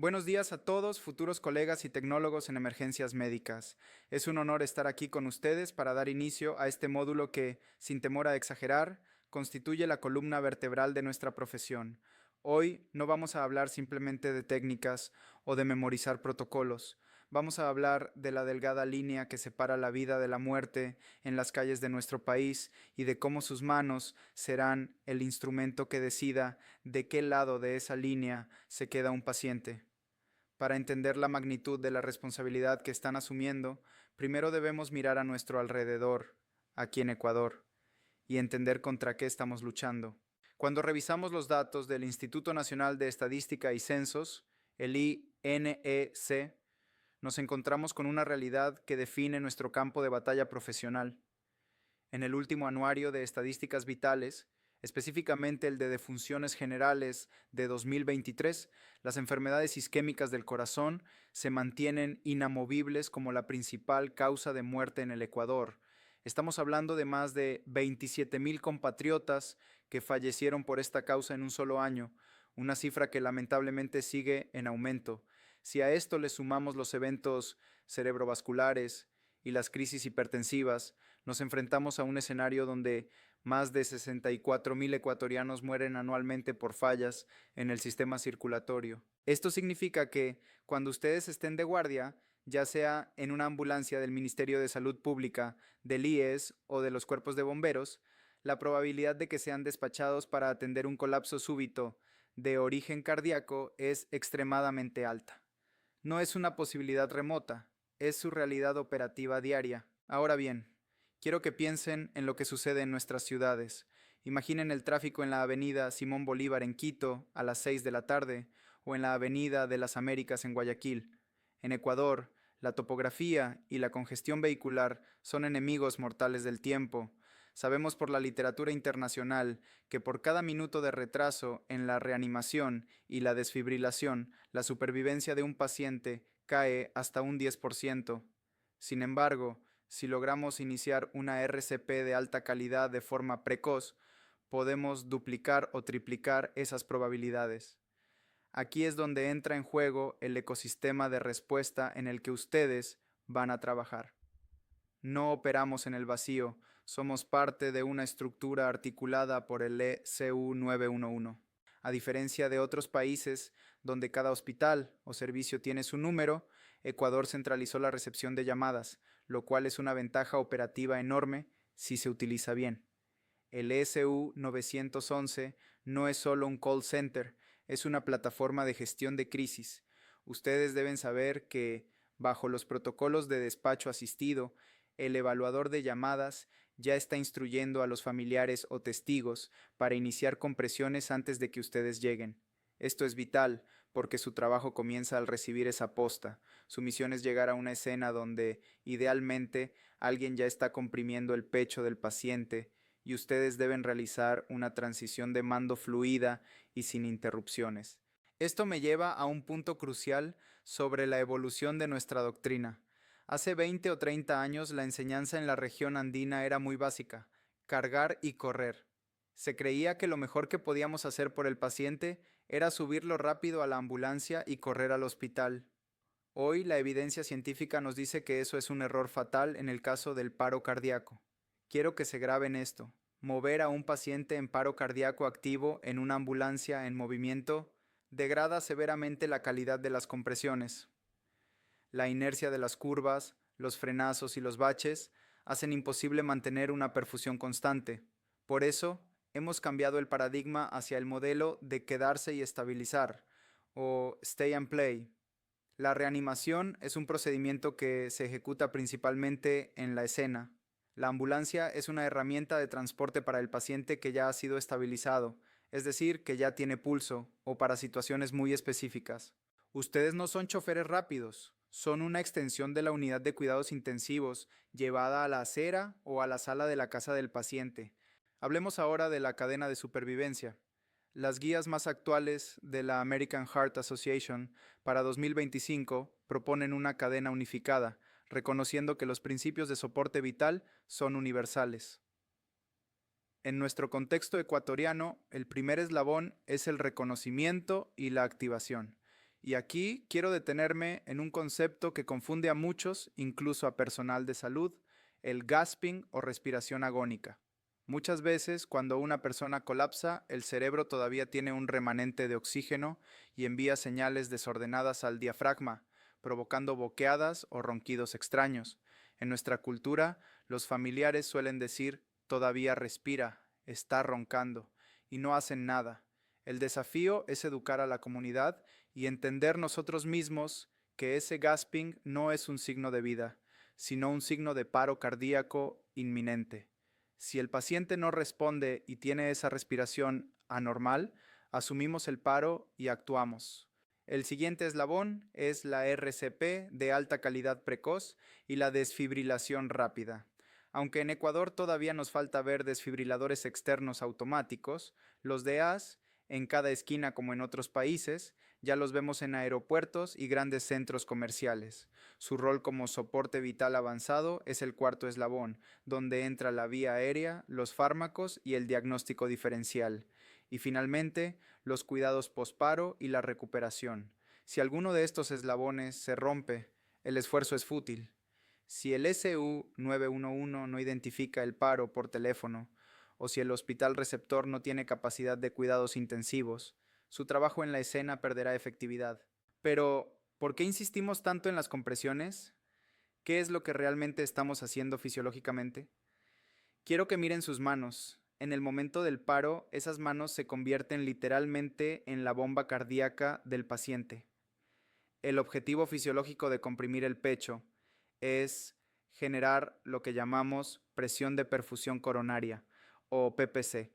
Buenos días a todos, futuros colegas y tecnólogos en emergencias médicas. Es un honor estar aquí con ustedes para dar inicio a este módulo que, sin temor a exagerar, constituye la columna vertebral de nuestra profesión. Hoy no vamos a hablar simplemente de técnicas o de memorizar protocolos. Vamos a hablar de la delgada línea que separa la vida de la muerte en las calles de nuestro país y de cómo sus manos serán el instrumento que decida de qué lado de esa línea se queda un paciente. Para entender la magnitud de la responsabilidad que están asumiendo, primero debemos mirar a nuestro alrededor, aquí en Ecuador, y entender contra qué estamos luchando. Cuando revisamos los datos del Instituto Nacional de Estadística y Censos, el INEC, nos encontramos con una realidad que define nuestro campo de batalla profesional. En el último anuario de estadísticas vitales, específicamente el de defunciones generales de 2023, las enfermedades isquémicas del corazón se mantienen inamovibles como la principal causa de muerte en el Ecuador. Estamos hablando de más de 27,000 compatriotas que fallecieron por esta causa en un solo año, una cifra que lamentablemente sigue en aumento. Si a esto le sumamos los eventos cerebrovasculares y las crisis hipertensivas, nos enfrentamos a un escenario donde más de 64,000 ecuatorianos mueren anualmente por fallas en el sistema circulatorio. Esto significa que cuando ustedes estén de guardia, ya sea en una ambulancia del Ministerio de Salud Pública, del IES o de los cuerpos de bomberos, la probabilidad de que sean despachados para atender un colapso súbito de origen cardíaco es extremadamente alta. No es una posibilidad remota, es su realidad operativa diaria. Ahora bien, quiero que piensen en lo que sucede en nuestras ciudades. Imaginen el tráfico en la avenida Simón Bolívar en Quito a las 6 de la tarde o en la avenida de las Américas en Guayaquil. En Ecuador, la topografía y la congestión vehicular son enemigos mortales del tiempo. Sabemos por la literatura internacional que por cada minuto de retraso en la reanimación y la desfibrilación, la supervivencia de un paciente cae hasta un 10%. Sin embargo, si logramos iniciar una RCP de alta calidad de forma precoz, podemos duplicar o triplicar esas probabilidades. Aquí es donde entra en juego el ecosistema de respuesta en el que ustedes van a trabajar. No operamos en el vacío, somos parte de una estructura articulada por el ECU 911. A diferencia de otros países donde cada hospital o servicio tiene su número, Ecuador centralizó la recepción de llamadas, lo cual es una ventaja operativa enorme si se utiliza bien. El ESU 911 no es solo un call center, es una plataforma de gestión de crisis. Ustedes deben saber que, bajo los protocolos de despacho asistido, el evaluador de llamadas ya está instruyendo a los familiares o testigos para iniciar compresiones antes de que ustedes lleguen. Esto es vital porque su trabajo comienza al recibir esa posta. Su misión es llegar a una escena donde, idealmente, alguien ya está comprimiendo el pecho del paciente y ustedes deben realizar una transición de mando fluida y sin interrupciones. Esto me lleva a un punto crucial sobre la evolución de nuestra doctrina. Hace 20 o 30 años la enseñanza en la región andina era muy básica: cargar y correr. Se creía que lo mejor que podíamos hacer por el paciente era subirlo rápido a la ambulancia y correr al hospital. Hoy la evidencia científica nos dice que eso es un error fatal en el caso del paro cardíaco. Quiero que se graben esto: mover a un paciente en paro cardíaco activo en una ambulancia en movimiento degrada severamente la calidad de las compresiones. La inercia de las curvas, los frenazos y los baches hacen imposible mantener una perfusión constante. Por eso, hemos cambiado el paradigma hacia el modelo de quedarse y estabilizar, o stay and play. La reanimación es un procedimiento que se ejecuta principalmente en la escena. La ambulancia es una herramienta de transporte para el paciente que ya ha sido estabilizado, es decir, que ya tiene pulso, o para situaciones muy específicas. Ustedes no son choferes rápidos, son una extensión de la unidad de cuidados intensivos llevada a la acera o a la sala de la casa del paciente. Hablemos ahora de la cadena de supervivencia. Las guías más actuales de la American Heart Association para 2025 proponen una cadena unificada, reconociendo que los principios de soporte vital son universales. En nuestro contexto ecuatoriano, el primer eslabón es el reconocimiento y la activación. Y aquí quiero detenerme en un concepto que confunde a muchos, incluso a personal de salud, el gasping o respiración agónica. Muchas veces, cuando una persona colapsa, el cerebro todavía tiene un remanente de oxígeno y envía señales desordenadas al diafragma, provocando boqueadas o ronquidos extraños. En nuestra cultura, los familiares suelen decir, todavía respira, está roncando, y no hacen nada. El desafío es educar a la comunidad y entender nosotros mismos que ese gasping no es un signo de vida, sino un signo de paro cardíaco inminente. Si el paciente no responde y tiene esa respiración anormal, asumimos el paro y actuamos. El siguiente eslabón es la RCP de alta calidad precoz y la desfibrilación rápida. Aunque en Ecuador todavía nos falta ver desfibriladores externos automáticos, los DEAs, en cada esquina como en otros países, ya los vemos en aeropuertos y grandes centros comerciales. Su rol como soporte vital avanzado es el cuarto eslabón, donde entra la vía aérea, los fármacos y el diagnóstico diferencial. Y finalmente, los cuidados posparo y la recuperación. Si alguno de estos eslabones se rompe, el esfuerzo es fútil. Si el SU 911 no identifica el paro por teléfono, o si el hospital receptor no tiene capacidad de cuidados intensivos, su trabajo en la escena perderá efectividad. Pero, ¿por qué insistimos tanto en las compresiones? ¿Qué es lo que realmente estamos haciendo fisiológicamente? Quiero que miren sus manos. En el momento del paro, esas manos se convierten literalmente en la bomba cardíaca del paciente. El objetivo fisiológico de comprimir el pecho es generar lo que llamamos presión de perfusión coronaria o PPC.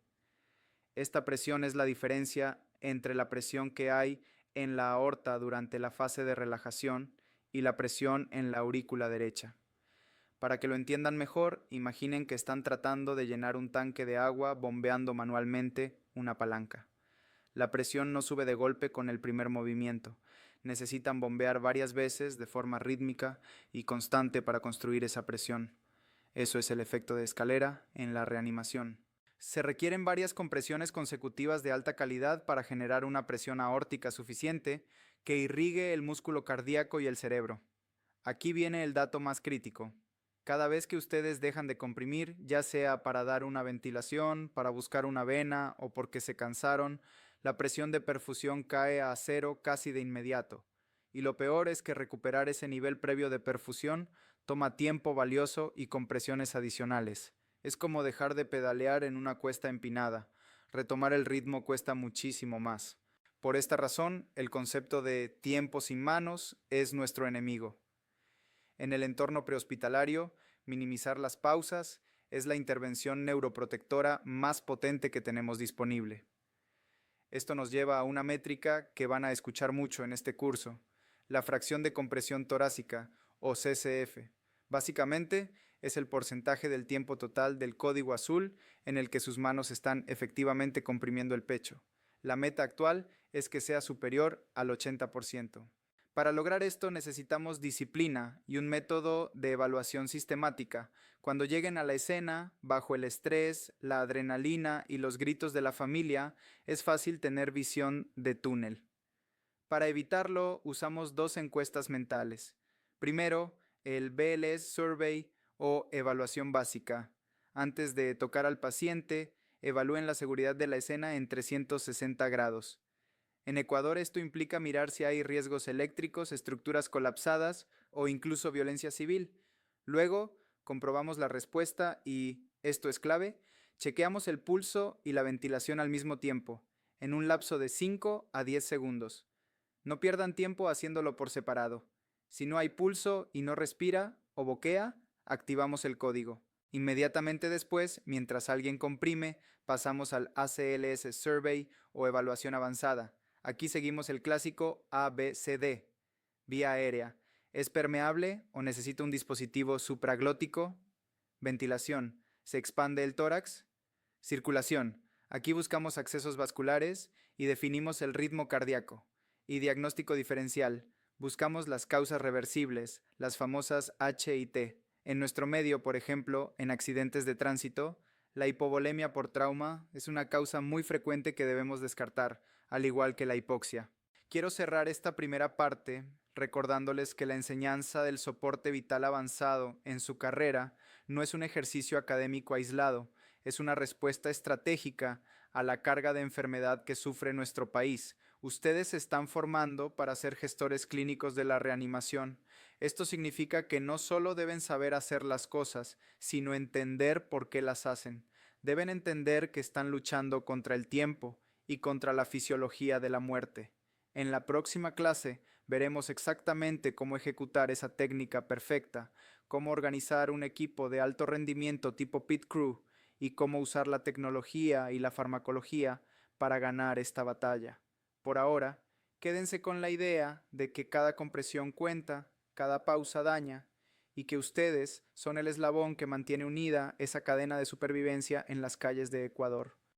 Esta presión es la diferencia entre la presión que hay en la aorta durante la fase de relajación y la presión en la aurícula derecha. Para que lo entiendan mejor, imaginen que están tratando de llenar un tanque de agua bombeando manualmente una palanca. La presión no sube de golpe con el primer movimiento. Necesitan bombear varias veces de forma rítmica y constante para construir esa presión. Eso es el efecto de escalera en la reanimación. Se requieren varias compresiones consecutivas de alta calidad para generar una presión aórtica suficiente que irrigue el músculo cardíaco y el cerebro. Aquí viene el dato más crítico. Cada vez que ustedes dejan de comprimir, ya sea para dar una ventilación, para buscar una vena o porque se cansaron, la presión de perfusión cae a cero casi de inmediato. Y lo peor es que recuperar ese nivel previo de perfusión toma tiempo valioso y compresiones adicionales. Es como dejar de pedalear en una cuesta empinada. Retomar el ritmo cuesta muchísimo más. Por esta razón, el concepto de tiempo sin manos es nuestro enemigo. En el entorno prehospitalario, minimizar las pausas es la intervención neuroprotectora más potente que tenemos disponible. Esto nos lleva a una métrica que van a escuchar mucho en este curso, la fracción de compresión torácica, o CCF. Básicamente, es el porcentaje del tiempo total del código azul en el que sus manos están efectivamente comprimiendo el pecho. La meta actual es que sea superior al 80%. Para lograr esto necesitamos disciplina y un método de evaluación sistemática. Cuando lleguen a la escena, bajo el estrés, la adrenalina y los gritos de la familia, es fácil tener visión de túnel. Para evitarlo, usamos dos encuestas mentales. Primero, el BLS Survey o evaluación básica. Antes de tocar al paciente, evalúen la seguridad de la escena en 360 grados. En Ecuador esto implica mirar si hay riesgos eléctricos, estructuras colapsadas o incluso violencia civil. Luego, comprobamos la respuesta y, esto es clave, chequeamos el pulso y la ventilación al mismo tiempo, en un lapso de 5 a 10 segundos. No pierdan tiempo haciéndolo por separado. Si no hay pulso y no respira o boquea, activamos el código. Inmediatamente después, mientras alguien comprime, pasamos al ACLS Survey o evaluación avanzada. Aquí seguimos el clásico ABCD. Vía aérea. ¿Es permeable o necesita un dispositivo supraglótico? Ventilación. ¿Se expande el tórax? Circulación. Aquí buscamos accesos vasculares y definimos el ritmo cardíaco. Y diagnóstico diferencial. Buscamos las causas reversibles, las famosas H y T. En nuestro medio, por ejemplo, en accidentes de tránsito, la hipovolemia por trauma es una causa muy frecuente que debemos descartar, al igual que la hipoxia. Quiero cerrar esta primera parte recordándoles que la enseñanza del soporte vital avanzado en su carrera no es un ejercicio académico aislado, es una respuesta estratégica a la carga de enfermedad que sufre nuestro país. Ustedes se están formando para ser gestores clínicos de la reanimación. Esto significa que no solo deben saber hacer las cosas, sino entender por qué las hacen. Deben entender que están luchando contra el tiempo y contra la fisiología de la muerte. En la próxima clase veremos exactamente cómo ejecutar esa técnica perfecta, cómo organizar un equipo de alto rendimiento tipo Pit Crew y cómo usar la tecnología y la farmacología para ganar esta batalla. Por ahora, quédense con la idea de que cada compresión cuenta, cada pausa daña, y que ustedes son el eslabón que mantiene unida esa cadena de supervivencia en las calles de Ecuador.